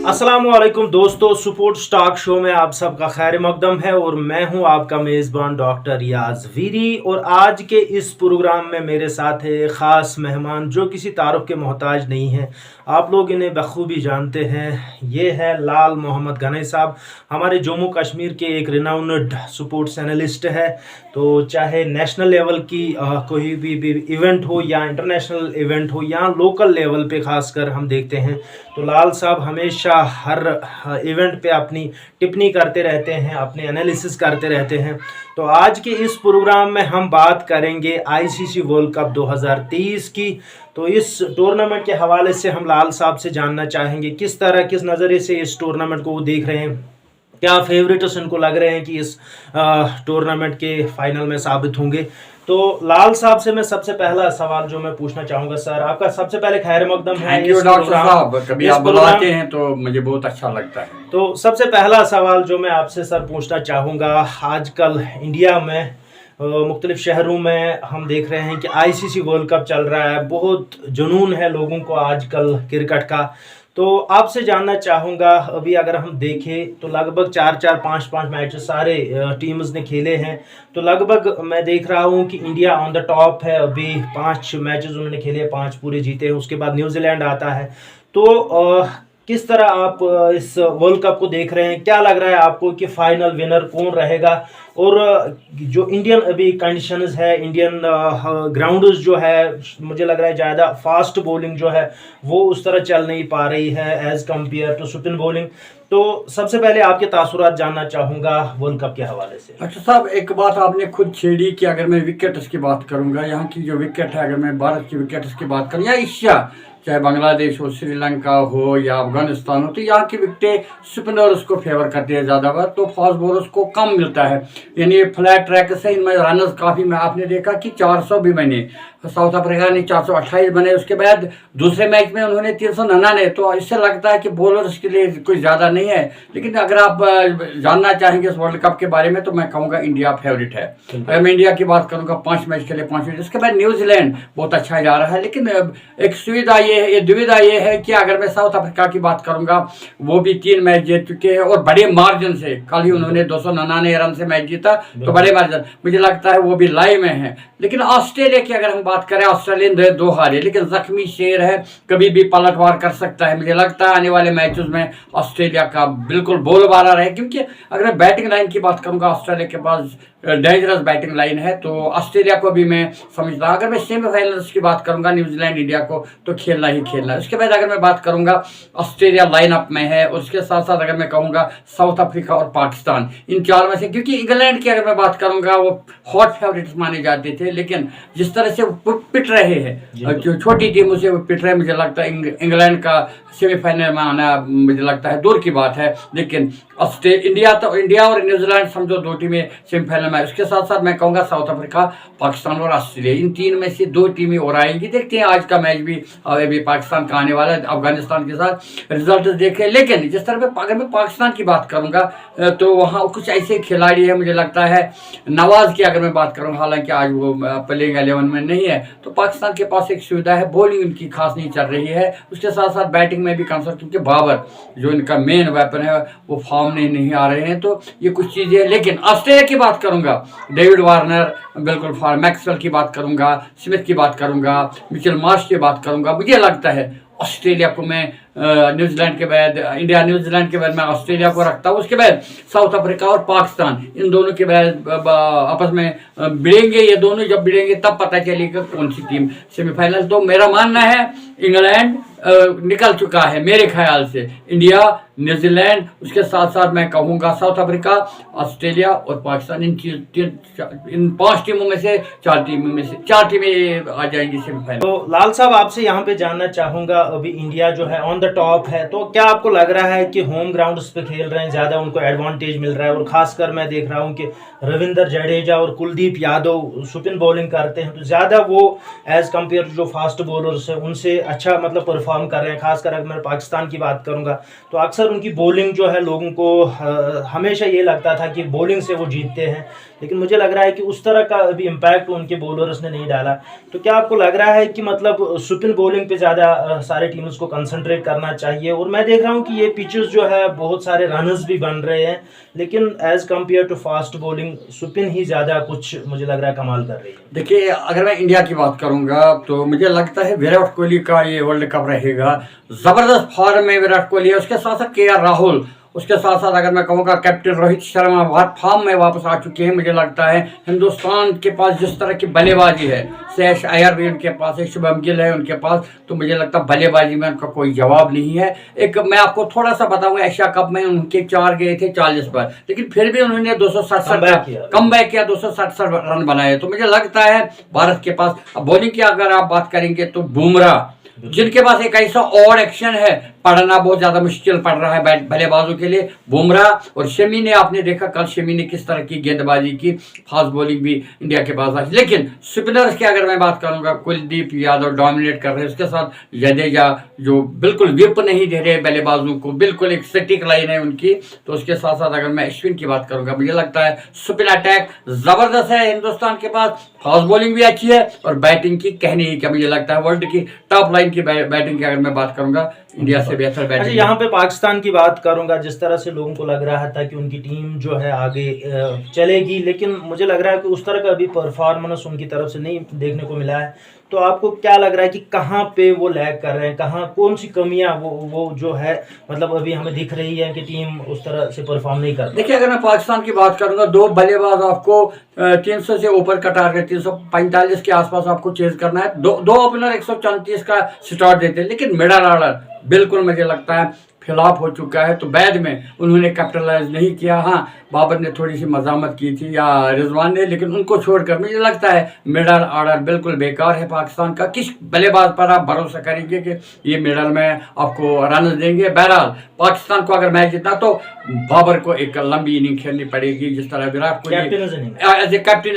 अस्सलामुअलैकुम दोस्तों, support stock show में आप सबका खैर मकदम है और मैं हूं आपका मेज़बान डॉक्टर रियाज वीरी। और आज के इस प्रोग्राम में मेरे साथ है एक ख़ास मेहमान जो किसी तारुफ के मोहताज नहीं है। आप लोग इन्हें बखूबी जानते हैं। ये है लाल मोहम्मद गनई साहब, हमारे जम्मू कश्मीर के एक रिनाउंड स्पोर्ट्स एनालिस्ट है। तो चाहे नेशनल लेवल की कोई भी इवेंट हो या इंटरनेशनल इवेंट हो या लोकल लेवल पे खासकर हम देखते हैं तो लाल साहब हमेशा हर इवेंट पे अपनी टिप्पणी करते रहते हैं, अपने एनालिसिस करते रहते हैं। तो आज के इस प्रोग्राम में हम बात करेंगे आईसीसी वर्ल्ड कप 2023 की। तो इस टूर्नामेंट के हवाले से हम लाल साहब से जानना चाहेंगे किस नज़रिए से इस टूर्नामेंट को वो देख रहे हैं, क्या फेवरेट्स इनको लग रहे हैं कि इस टूर्नामेंट के फाइनल में साबित होंगे। तो लाल साहब से मैं सबसे पहला सवाल जो मैं पूछना चाहूंगा, सर आपका सबसे पहले खैर मकदम है। थैंक यू डॉक्टर साहब, कभी आप बुलाते हैं तो मुझे बहुत अच्छा लगता है। तो सबसे पहला सवाल जो मैं आपसे सर पूछना चाहूँगा, आजकल इंडिया में मुख्तलिफ शहरों में हम देख रहे हैं कि आईसीसी वर्ल्ड कप चल रहा है, बहुत जुनून है लोगों को आजकल क्रिकेट का। तो आपसे जानना चाहूँगा, अभी अगर हम देखें तो लगभग 4-4, 5-5 मैच सारे टीम्स ने खेले हैं। तो लगभग मैं देख रहा हूँ कि इंडिया ऑन द टॉप है, अभी 5 मैचेस उन्होंने खेले, 5 पूरे जीते हैं। उसके बाद न्यूजीलैंड आता है। तो किस तरह आप इस वर्ल्ड कप को देख रहे हैं, क्या लग रहा है आपको कि फाइनल विनर कौन रहेगा? और जो इंडियन अभी कंडीशंस है, इंडियन ग्राउंड्स जो है, मुझे लग रहा है ज़्यादा फास्ट बॉलिंग जो है वो उस तरह चल नहीं पा रही है as compared to spin bowling. तो सबसे पहले आपके तासुरात जानना चाहूँगा वर्ल्ड कप के हवाले से। डॉक्टर साहब, एक बात आपने खुद छेड़ी कि अगर मैं विकेट्स की बात करूंगा, यहाँ की जो विकेट है, अगर मैं भारत की विकेट्स की बात करूँ या एशिया, चाहे बांग्लादेश हो, श्रीलंका हो या अफगानिस्तान हो, तो यहाँ की विकेटें स्पिनर्स को फेवर करती है ज़्यादा बार, तो फास्ट बॉलर्स को कम मिलता है। यानी फ्लैट ट्रैक से इनमें रनर्स काफ़ी में आपने देखा कि 400 भी बने, साउथ अफ्रीका ने 428 बने, उसके बाद दूसरे मैच में उन्होंने 399। तो इससे लगता है कि बॉलर्स के लिए कोई ज़्यादा नहीं है। लेकिन अगर आप जानना चाहेंगे इस वर्ल्ड कप के बारे में तो मैं कहूँगा इंडिया फेवरेट है। अगर मैं इंडिया की बात करूँगा, 5 मैच खेले, 5 मैच, उसके बाद न्यूजीलैंड बहुत अच्छा जा रहा है। लेकिन एक दुविधा ये है कि अगर मैं साउथ अफ्रीका की बात करूँगा, वो भी 3 मैच जीत चुके हैं और बड़े मार्जिन से। कल ही उन्होंने 299 रन से मैच जीता, तो बड़े मार्जिन, मुझे लगता है वो भी लाइव में है। लेकिन ऑस्ट्रेलिया की अगर हम बात करें, ऑस्ट्रेलियन 2 हारे, लेकिन जख्मी शेर है, कभी भी पलटवार कर सकता है। मुझे लगता है आने वाले मैचेस में ऑस्ट्रेलिया का बिल्कुल बोलबाला रहे, क्योंकि अगर मैं बैटिंग लाइन की बात करूंगा, ऑस्ट्रेलिया के पास डेंजरस बैटिंग लाइन है। तो ऑस्ट्रेलिया को भी मैं समझता हूँ। अगर मैं सेमीफाइनल्स की बात करूंगा, न्यूजीलैंड इंडिया को, तो खेलना ही खेलना है। उसके बाद अगर मैं बात करूंगा, ऑस्ट्रेलिया लाइनअप में है, उसके साथ साथ अगर मैं कहूँगा साउथ अफ्रीका और पाकिस्तान, इन 4 में से, क्योंकि इंग्लैंड की अगर मैं बात करूंगा वो हॉट फेवरेट्स माने जाते थे, लेकिन जिस तरह से वो पिट रहे हैं, जो छोटी टीमों से वो पिट रहे, मुझे लगता है इंग्लैंड का सेमीफाइनल में आना मुझे लगता है दूर की बात है। लेकिन इंडिया और न्यूजीलैंड समझो 2 टीमें सेमीफाइनल में। उसके साथ साथ मैं कहूँगा साउथ अफ्रीका, पाकिस्तान और ऑस्ट्रेलिया, इन 3 में से 2 टीमें और आएंगी। देखते हैं, आज का मैच भी अभी पाकिस्तान का आने वाला है अफगानिस्तान के साथ, रिजल्ट देखें। लेकिन जिस तरह अगर मैं पाकिस्तान की बात करूँगा तो वहाँ कुछ ऐसे खिलाड़ी हैं, मुझे लगता है नवाज की अगर मैं बात करूँ, हालांकि आज वो प्लेइंग 11 में नहीं है, तो पाकिस्तान के पास एक सुविधा है, बॉलिंग उनकी खास नहीं चल रही है। उसके साथ साथ बैटिंग में भी कंसर्न, क्योंकि बाबर जो इनका मेन वेपन है वो फॉर्म नहीं आ रहे हैं। तो ये कुछ चीज़ें हैं। लेकिन ऑस्ट्रेलिया की बात करूंगा, डेविड वार्नर बिल्कुल फॉर्म, मैक्सवेल की बात करूंगा, स्मिथ की बात करूंगा, मिचेल मार्श की बात करूंगा। मुझे लगता है ऑस्ट्रेलिया को मैं न्यूजीलैंड के बाद, इंडिया न्यूजीलैंड के बाद मैं ऑस्ट्रेलिया को रखता हूँ। उसके बाद साउथ अफ्रीका और पाकिस्तान, इन दोनों के बाद आपस में भिड़ेंगे। ये दोनों जब भिड़ेंगे तब पता चलेगा कौन सी टीम सेमीफाइनल। तो मेरा मानना है इंग्लैंड निकल चुका है मेरे ख्याल से, इंडिया, न्यूजीलैंड, उसके साथ साथ मैं कहूँगा साउथ अफ्रीका, ऑस्ट्रेलिया और पाकिस्तान, इन 5 टीमों में से 4 टीमें आ जाएंगी सेमीफाइनल। तो लाल साहब आपसे यहाँ पे जानना चाहूँगा, अभी इंडिया जो है ऑन द टॉप है, तो क्या आपको लग रहा है कि होम ग्राउंड्स पे खेल रहे हैं, ज़्यादा उनको एडवांटेज मिल रहा है? और ख़ासकर मैं देख रहा हूँ कि रविंद्र जडेजा और कुलदीप यादव स्पिन बॉलिंग करते हैं, तो ज़्यादा वो एज़ कम्पेयर जो फास्ट बॉलर्स हैं उनसे अच्छा मतलब परफॉर्म कर रहे हैं। खासकर अगर मैं पाकिस्तान की बात करूँगा तो अक्सर उनकी बॉलिंग जो है लोगों को हमेशा ये लगता था कि बॉलिंग से वो जीतते हैं, लेकिन मुझे लग रहा है कि उस तरह का अभी इम्पैक्ट उनके बॉलर्स ने नहीं डाला। तो क्या आपको लग रहा है कि मतलब स्पिन बॉलिंग पे ज़्यादा सारे टीम्स को कंसंट्रेट करना चाहिए। और मैं देख रहा हूँ कि ये पिचेस जो है बहुत सारे रनर्स भी बन रहे हैं, लेकिन as compared to fast bowling spin ही ज़्यादा कुछ मुझे लग रहा है कमाल कर रही है। देखिए, अगर मैं इंडिया की बात करूंगा तो मुझे लगता है विराट कोहली का ये वर्ल्ड कप रहेगा। जबरदस्त फॉर्म में विराट कोहली है, उसके साथ साथ केएल राहुल, उसके साथ साथ अगर मैं कहूँगा कैप्टन रोहित शर्मा बहुत फॉर्म में वापस आ चुके हैं। मुझे लगता है हिंदुस्तान के पास जिस तरह की बल्लेबाजी है, श्रेयस अय्यर भी उनके पास है, शुभम गिल है उनके पास, तो मुझे लगता है बल्लेबाजी में उनका कोई जवाब नहीं है। एक मैं आपको थोड़ा सा बताऊंगा, एशिया कप में उनके 4 गए थे 40 पर, लेकिन फिर भी उन्होंने 267 कम बैक किया, 267 रन बनाए। तो मुझे लगता है भारत के पास अब बॉलिंग की अगर आप बात करेंगे तो बुमराह, जिनके पास एक ऐसा और एक्शन है, पढ़ना बहुत ज्यादा मुश्किल पड़ रहा है बल्लेबाजों के लिए, बुमराह और शमी ने, आपने देखा कल शमी ने किस तरह की गेंदबाजी की, फास्ट बॉलिंग भी इंडिया के पास आई। लेकिन स्पिनर्स की अगर मैं बात करूंगा, कुलदीप यादव डोमिनेट कर रहे हैं, उसके साथ जडेजा जो बिल्कुल विप नहीं दे रहे बल्लेबाजों को, बिल्कुल एक स्टैटिक लाइन है उनकी। तो उसके साथ साथ अगर मैं अश्विन की बात करूंगा, मुझे लगता है स्पिन अटैक जबरदस्त है हिंदुस्तान के पास, फास्ट बॉलिंग भी अच्छी है और बैटिंग की कहनी ही क्या, मुझे लगता है वर्ल्ड की टॉप लाइन की बैटिंग की अगर मैं बात करूंगा, इंडिया से बेहतर बैटिंग। अच्छा, यहाँ पे पाकिस्तान की बात करूंगा, जिस तरह से लोगों को लग रहा था कि उनकी टीम जो है आगे चलेगी, लेकिन मुझे लग रहा है कि उस तरह का अभी परफॉर्मेंस उनकी तरफ से नहीं देखने को मिला है। तो आपको क्या लग रहा है कि कहाँ पे वो लैग कर रहे हैं, कहाँ कौन सी कमियां वो जो है मतलब अभी हमें दिख रही है कि टीम उस तरह से परफॉर्म नहीं कर रही? देखिए, अगर मैं पाकिस्तान की बात करूंगा, 2 बल्लेबाज आपको 300 से ऊपर का टारगेट 345 के आसपास आपको चेज करना है। दो ओपनर 134 का स्टार्ट देते हैं, लेकिन मिडल ऑर्डर बिल्कुल मुझे लगता है फ्लॉप हो चुका है। तो बाद में उन्होंने कैपिटलाइज नहीं किया। हाँ, बाबर ने थोड़ी सी मजामत की थी या रिजवान ने, लेकिन उनको छोड़कर मुझे लगता है मिडल ऑर्डर बिल्कुल बेकार है पाकिस्तान का। किस बल्लेबाज पर आप भरोसा करेंगे कि ये मिडल में आपको रन देंगे? बहरहाल पाकिस्तान को अगर मैच जीतना तो बाबर को एक लंबी इनिंग खेलनी पड़ेगी, जिस तरह Virat Kohli as a captain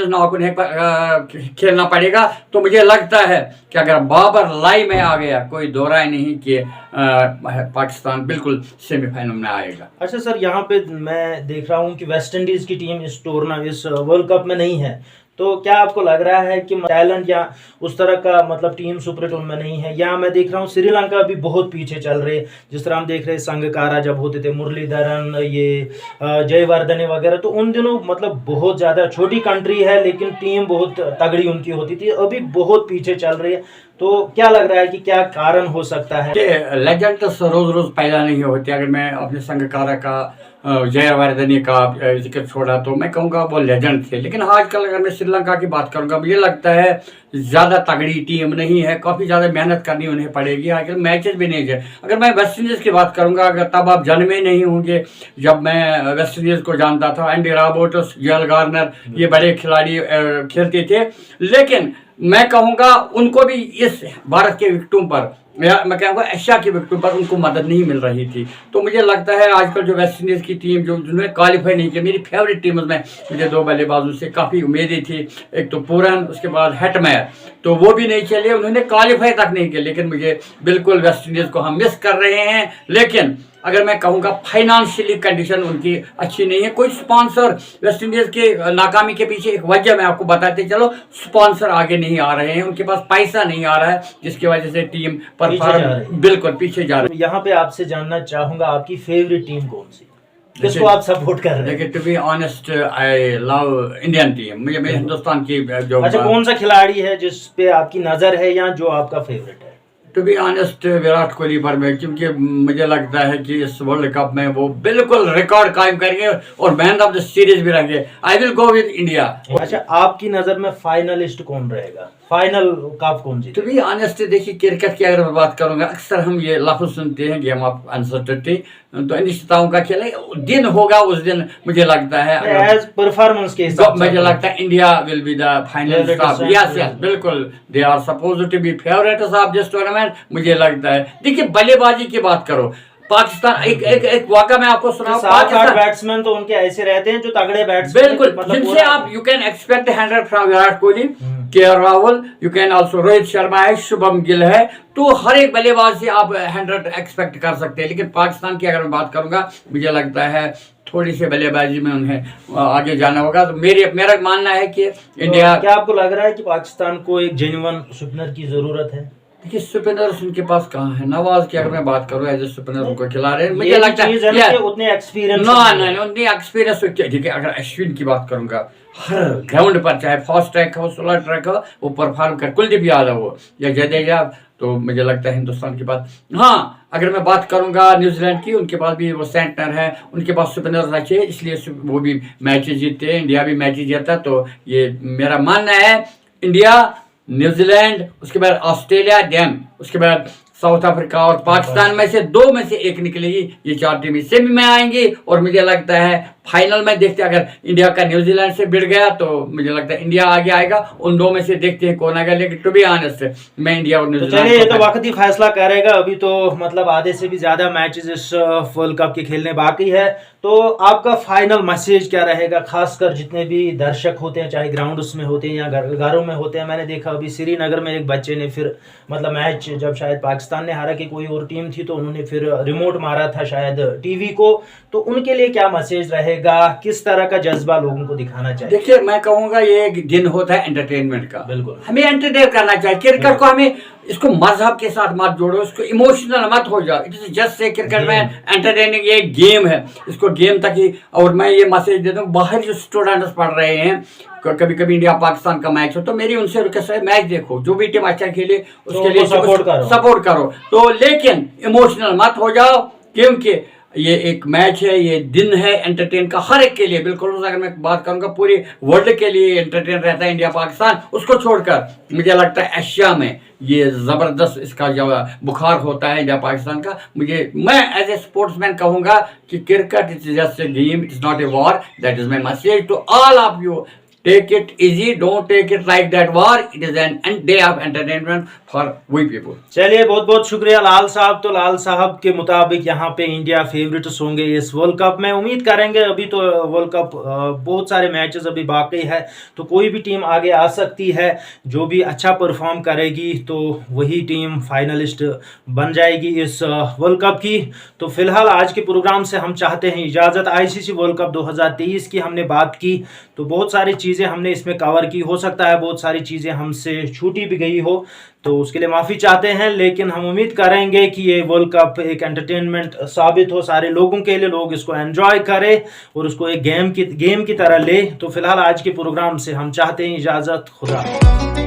खेलना पड़ेगा। तो मुझे लगता है कि अगर बाबर लाइन में आ गया, कोई दो राय नहीं कि पाकिस्तान बिल्कुल सेमीफाइनल में आएगा। अच्छा सर, यहाँ पे मैं देख रहा हूँ कि वेस्ट इंडीज की टीम इस वर्ल्ड कप में नहीं है, तो क्या आपको लग रहा है कि टैलेंट या उस तरह का मतलब टीम सुपर टून में नहीं है? या मैं देख रहा हूँ श्रीलंका भी बहुत पीछे चल रहे, जिस तरह हम देख रहे हैं संगकारा जब होते थे, मुरलीधरन, ये जयवर्धने वगैरह, तो उन दिनों मतलब बहुत ज़्यादा छोटी कंट्री है लेकिन टीम बहुत तगड़ी उनकी होती थी, अभी बहुत पीछे चल रही है। तो क्या लग रहा है कि क्या कारण हो सकता है? लेजेंड तो रोज रोज पैदा नहीं होते। अगर मैं अपने संगकारा का, जयवर्धने का जिक्र छोड़ा तो मैं कहूँगा वो लेजेंड थे, लेकिन आजकल अगर मैं श्रीलंका की बात करूँगा, मुझे लगता है ज़्यादा तगड़ी टीम नहीं है, काफ़ी ज़्यादा मेहनत करनी उन्हें पड़ेगी। आजकल मैचेस भी नहीं है। अगर मैं वेस्ट इंडीज़ की बात करूँगा, अगर तब आप जन्मे नहीं होंगे जब मैं वेस्ट इंडीज़ को जानता था, एंडी रॉबर्ट्स, जोएल गार्नर, ये बड़े खिलाड़ी खेलते थे, लेकिन मैं कहूँगा उनको भी इस भारत के विकेटों पर, मैं कहूँगा एशिया के विकेटों पर उनको मदद नहीं मिल रही थी। तो मुझे लगता है आजकल जो वेस्ट इंडीज़ की टीम जो जिन्होंने क्वालिफाई नहीं किया, मेरी फेवरेट टीम में मुझे 2 बल्लेबाजों से काफ़ी उम्मीदें थी, एक तो पूरन, उसके बाद हेटमेयर, तो वो भी नहीं चले, उन्होंने क्वालिफाई तक नहीं किया। लेकिन मुझे बिल्कुल वेस्ट इंडीज़ को हम मिस कर रहे हैं। लेकिन अगर मैं कहूँगा फाइनेंशियली कंडीशन उनकी अच्छी नहीं है। कोई स्पॉन्सर, वेस्ट इंडीज़ के नाकामी के पीछे एक वजह मैं आपको बताते चलो, स्पॉन्सर आगे नहीं आ रहे हैं, उनके पास पैसा नहीं आ रहा है, जिसकी वजह से टीम परफॉर्म बिल्कुल पीछे जा रही है। यहाँ पे आपसे जानना चाहूंगा आपकी फेवरेट टीम कौन सी, किसको आप सपोर्ट कर रहे हैं? To be honest, I love Indian team. मुझे हिंदुस्तान की जो, अच्छा, कौन सा खिलाड़ी है जिस पे आपकी नजर है या जो आपका फेवरेट है? To be honest, Virat Kohli पर मैं, क्योंकि मुझे लगता है कि इस वर्ल्ड कप में वो बिल्कुल रिकॉर्ड कायम करेंगे और मैन ऑफ द सीरीज भी रहेंगे। I will go with India. अच्छा, आपकी नजर में फाइनलिस्ट कौन रहेगा, फाइनल कप कौन जीतेगा? टू बी ऑनेस्ट, देखिए क्रिकेट की अगर मैं बात करूंगा, अक्सर हम ये लफ्ज सुनते हैं गेम ऑफ अनसर्टेनिटी, तो अनिश्चितताओं का खेल है, दिन होगा उस दिन। मुझे लगता है एज परफॉर्मेंस के हिसाब से मुझे लगता है India will be the finalist of, yes yes बिल्कुल, they are supposed to be favourites of this tournament. मुझे लगता है, देखिए बल्लेबाजी की बात करो, पाकिस्तान एक वाक़ा मैं आपको सुनाऊं, 7-8 बैट्समैन तो उनके ऐसे रहते हैं जो तगड़े बैट्समैन, बिल्कुल, जिनसे आप you can expect 100 from Virat Kohli, KL Rahul, you can also Rohit Sharma है, शुभम गिल है, तो हर एक बल्लेबाज से आप 100 एक्सपेक्ट कर सकते हैं। लेकिन पाकिस्तान की अगर मैं बात करूंगा, मुझे लगता है थोड़ी सी बल्लेबाजी में उन्हें आगे जाना होगा। तो मेरा मानना है कि इंडिया, क्या आपको लग रहा है कि पाकिस्तान को एक जेन्युइन स्पिनर की जरूरत है? देखिए स्पिनर्स उनके पास कहाँ है। नवाज की अगर मैं बात करूँ एज ए स्पिनर उनको खिला रहे हैं, मुझे ये लगता चीज है ना है कि उतने एक्सपीरियंस नहीं उनकी एक्सपीरियंस। देखिए अगर अश्विन की बात करूंगा, हर ग्राउंड पर चाहे फास्ट ट्रैक हो स्लो ट्रैक हो वो परफॉर्म कर, कुलदीप यादव हो या जडेजा, तो मुझे लगता है हिंदुस्तान के पास। हाँ अगर मैं बात करूंगा न्यूजीलैंड की, उनके पास भी वो सेंटर है, उनके पास स्पिनर्स अच्छे, इसलिए वो भी मैचेस जीतते हैं, इंडिया भी मैचेस जीता। तो ये मेरा मानना है इंडिया, न्यूजीलैंड, उसके बाद ऑस्ट्रेलिया, देन उसके बाद साउथ अफ्रीका और पाकिस्तान में से 2 में से 1 निकलेगी। ये 4 टीम सेमी में आएंगी और मुझे लगता है फाइनल में देखते हैं, अगर इंडिया का न्यूजीलैंड से भिड़ गया तो मुझे लगता है इंडिया आगे आएगा। उन 2 में से देखते हैं कौन आएगा, लेकिन टू बी ऑनेस्ट मैं इंडिया और तो न्यूजीलैंड। चलिए ये तो वक्त ही फैसला करेगा। अभी तो मतलब आधे से भी ज्यादा मैचेस इस वर्ल्ड कप के खेलने बाकी है। तो आपका फाइनल मैसेज क्या रहेगा, खासकर जितने भी दर्शक होते हैं, चाहे ग्राउंड उसमें होते हैं या घरों में होते हैं। मैंने देखा अभी श्रीनगर में एक बच्चे ने फिर मतलब मैच जब शायद पाकिस्तान ने हारा कि कोई और टीम थी, तो उन्होंने फिर रिमोट मारा था शायद टीवी को। तो उनके लिए क्या मैसेज रहेगा, किस तरह का जज्बा लोगों को दिखाना चाहिए? देखिए मैं कहूंगा ये एक दिन होता है एंटरटेनमेंट का, बिल्कुल हमें एंटरटेन करना चाहिए। क्रिकेट को हमें इसको मजहब के साथ मत जोड़ो, इसको इमोशनल मत हो जाओ। It is just say cricket में एंटरटेनिंग, ये गेम है, इसको गेम तक ही। और मैं ये मैसेज देता हूँ, बाहर जो स्टूडेंट्स पढ़ रहे हैं, कभी कभी इंडिया पाकिस्तान का मैच हो तो मेरी उनसे रिक्वेस्ट है मैच देखो, जो भी टीम अच्छा खेले उसके लिए सपोर्ट करो। तो लेकिन इमोशनल मत हो जाओ, क्योंकि ये एक मैच है, ये दिन है एंटरटेन का हर एक के लिए। बिल्कुल अगर मैं बात करूंगा पूरे वर्ल्ड के लिए एंटरटेन रहता है इंडिया पाकिस्तान। उसको छोड़कर मुझे लगता है एशिया में ये जबरदस्त इसका जो बुखार होता है इंडिया पाकिस्तान का। मैं एज ए स्पोर्ट्समैन कहूंगा कि cricket is just a game, it is not a war. That is my message to all of you. Take it easy, don't take it like that war. It is an day of entertainment for we people. चलिए बहुत बहुत शुक्रिया लाल साहब। तो लाल साहब के मुताबिक यहाँ पे इंडिया फेवरेट्स होंगे इस वर्ल्ड कप में। उम्मीद करेंगे, अभी तो वर्ल्ड कप बहुत सारे मैचेस अभी बाकी है, तो कोई भी टीम आगे आ सकती है। जो भी अच्छा परफॉर्म करेगी तो वही टीम फाइनलिस्ट बन जाएगी इस वर्ल्ड कप की। तो फिलहाल आज के प्रोग्राम से हम चाहते हैं इजाज़त। आईसीसी वर्ल्ड कप 2023 की हमने बात की, तो बहुत सारी चीज़ें हमने इसमें कवर की। हो सकता है बहुत सारी चीज़ें हमसे छूटी भी गई हो, तो उसके लिए माफ़ी चाहते हैं। लेकिन हम उम्मीद करेंगे कि ये वर्ल्ड कप एक एंटरटेनमेंट साबित हो सारे लोगों के लिए, लोग इसको एंजॉय करें और उसको एक गेम की तरह ले। तो फिलहाल आज के प्रोग्राम से हम चाहते हैं इजाज़त। खुदा।